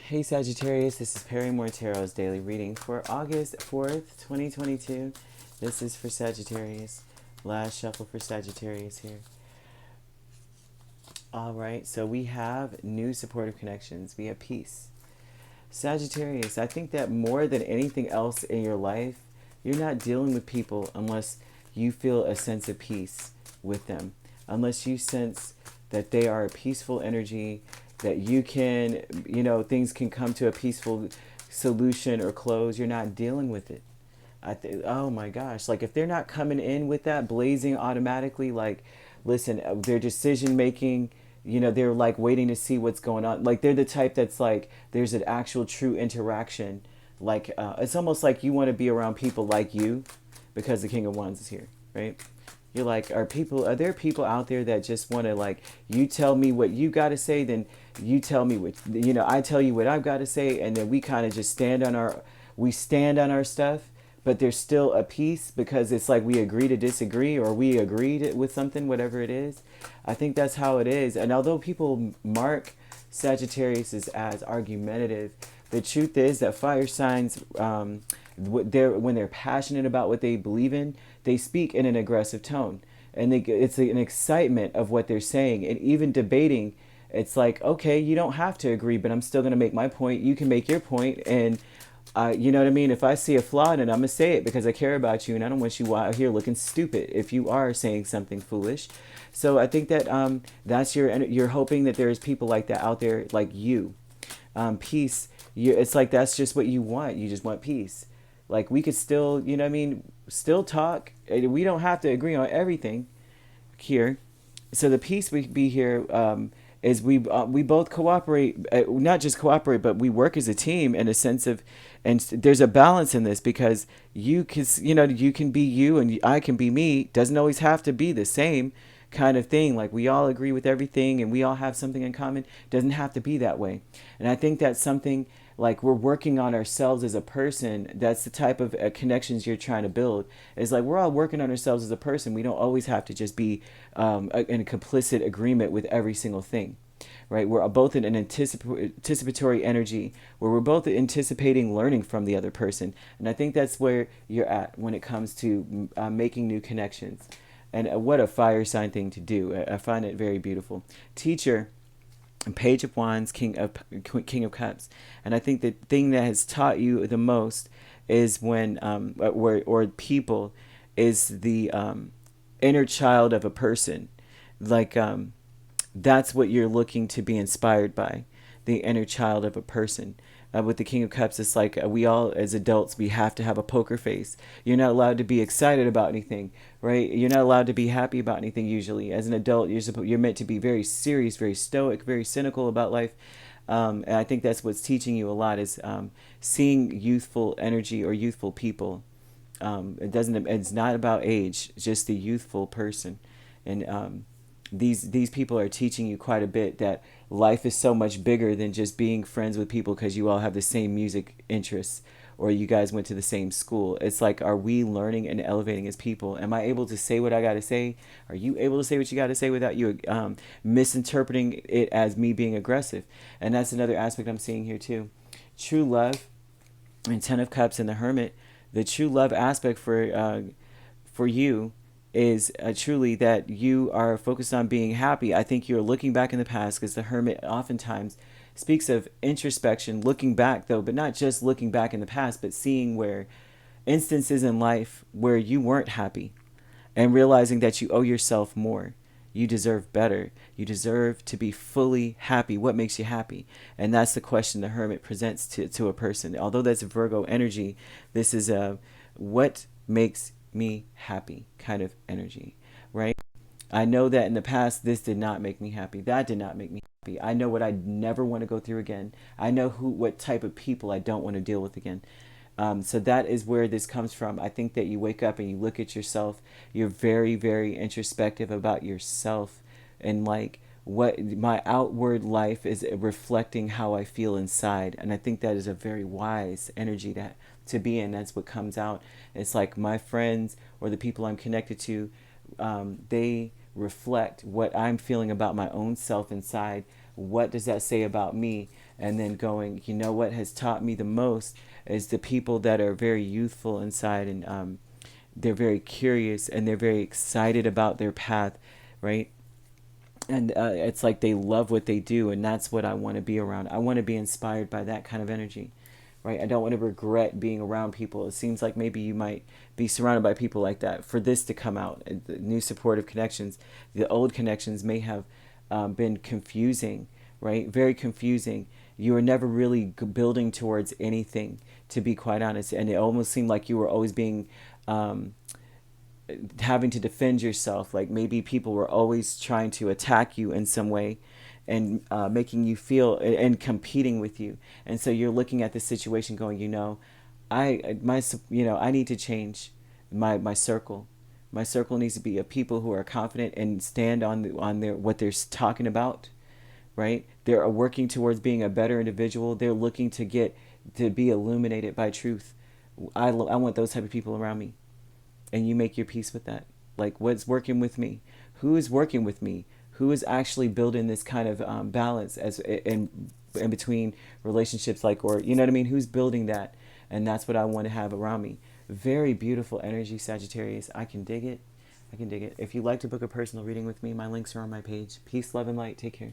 Hey Sagittarius, this is Perrymore Tarot's daily reading for August 4th, 2022. This is for Sagittarius. Last shuffle for Sagittarius here. Alright, so we have new supportive connections. We have peace. Sagittarius, I think that more than anything else in your life, you're not dealing with people unless you feel a sense of peace with them. Unless you sense that they are a peaceful energy, that you can, things can come to a peaceful solution or close. You're not dealing with it. Oh my gosh, like if they're not coming in with that blazing automatically, like, listen, their decision making, they're like waiting to see what's going on. Like they're the type that's like, there's an actual true interaction. Like, it's almost like you want to be around people like you because the King of Wands is here, right? You're like, are there people out there that just want to, like, you tell me what you got to say, then you tell me what, I tell you what I've got to say, and then we kind of just we stand on our stuff, but there's still a peace because it's like we agree to disagree, or we agreed with something, whatever it is. I think that's how it is. And although people mark Sagittarius as argumentative, the truth is that fire signs, when they're passionate about what they believe in, they speak in an aggressive tone, and it's an excitement of what they're saying. And even debating, it's like, okay, you don't have to agree, but I'm still going to make my point. You can make your point, and you know what I mean? If I see a flaw in it, I'm going to say it because I care about you, and I don't want you out here looking stupid if you are saying something foolish. So I think that that's you're hoping that there's people like that out there, like you. Peace. It's like that's just what you want. You just want peace. Like we could still, still talk. We don't have to agree on everything here. So the peace we be here is we both cooperate, not just cooperate, but we work as a team in a sense of, and there's a balance in this because you can be you and I can be me. Doesn't always have to be the same kind of thing. Like we all agree with everything and we all have something in common. Doesn't have to be that way. And I think that's something like we're working on ourselves as a person. That's the type of connections you're trying to build. It's like we're all working on ourselves as a person. We don't always have to just be in complicit agreement with every single thing, right? We're both in an anticipatory energy where we're both anticipating learning from the other person. And I think that's where you're at when it comes to making new connections. And what a fire sign thing to do. I find it very beautiful. Teacher, Page of Wands, King of Cups. And I think the thing that has taught you the most is when, or people, is the inner child of a person. Like, that's what you're looking to be inspired by, the inner child of a person. With the King of Cups, it's like we all, as adults, we have to have a poker face. You're not allowed to be excited about anything, right? You're not allowed to be happy about anything usually. As an adult, you're meant to be very serious, very stoic, very cynical about life. And I think that's what's teaching you a lot is seeing youthful energy or youthful people. It's not about age, it's just the youthful person. And these people are teaching you quite a bit that life is so much bigger than just being friends with people because you all have the same music interests or you guys went to the same school. It's like, are we learning and elevating as people? Am I able to say what I got to say? Are you able to say what you got to say without you misinterpreting it as me being aggressive? And that's another aspect I'm seeing here too. True love and Ten of Cups and the Hermit. The true love aspect for you is truly that you are focused on being happy. I think you're looking back in the past because the Hermit oftentimes speaks of introspection, looking back though, but not just looking back in the past, but seeing where instances in life where you weren't happy and realizing that you owe yourself more. You deserve better. You deserve to be fully happy. What makes you happy? And that's the question the Hermit presents to a person. Although that's Virgo energy, this is what makes me happy kind of energy, right? I know that in the past this did not make me happy. That did not make me happy. I know what I never want to go through again. I know what type of people I don't want to deal with again. So that is where this comes from. I think that you wake up and you look at yourself. You're very, very introspective about yourself and like what my outward life is reflecting how I feel inside. And I think that is a very wise energy to be in. That's what comes out. It's like my friends or the people I'm connected to, they reflect what I'm feeling about my own self inside. What does that say about me? and then going, you know what has taught me the most is the people that are very youthful inside, and they're very curious and they're very excited about their path, right? And it's like they love what they do, and that's what I want to be around. I want to be inspired by that kind of energy, right? I don't want to regret being around people. It seems like maybe you might be surrounded by people like that. For this to come out, the new supportive connections, the old connections may have been confusing, right? Very confusing. You were never really building towards anything, to be quite honest, and it almost seemed like you were always being having to defend yourself. Like maybe people were always trying to attack you in some way, and making you feel and competing with you. And so you're looking at the situation going, I need to change my circle. My circle needs to be of people who are confident and stand on their what they're talking about, right? They're working towards being a better individual. They're looking to be illuminated by truth. I want those type of people around me. And you make your peace with that. Like, what's working with me? Who is working with me? Who is actually building this kind of balance as in between relationships? Like, or you know what I mean? Who's building that? And that's what I want to have around me. Very beautiful energy, Sagittarius. I can dig it. I can dig it. If you'd like to book a personal reading with me, my links are on my page. Peace, love, and light. Take care.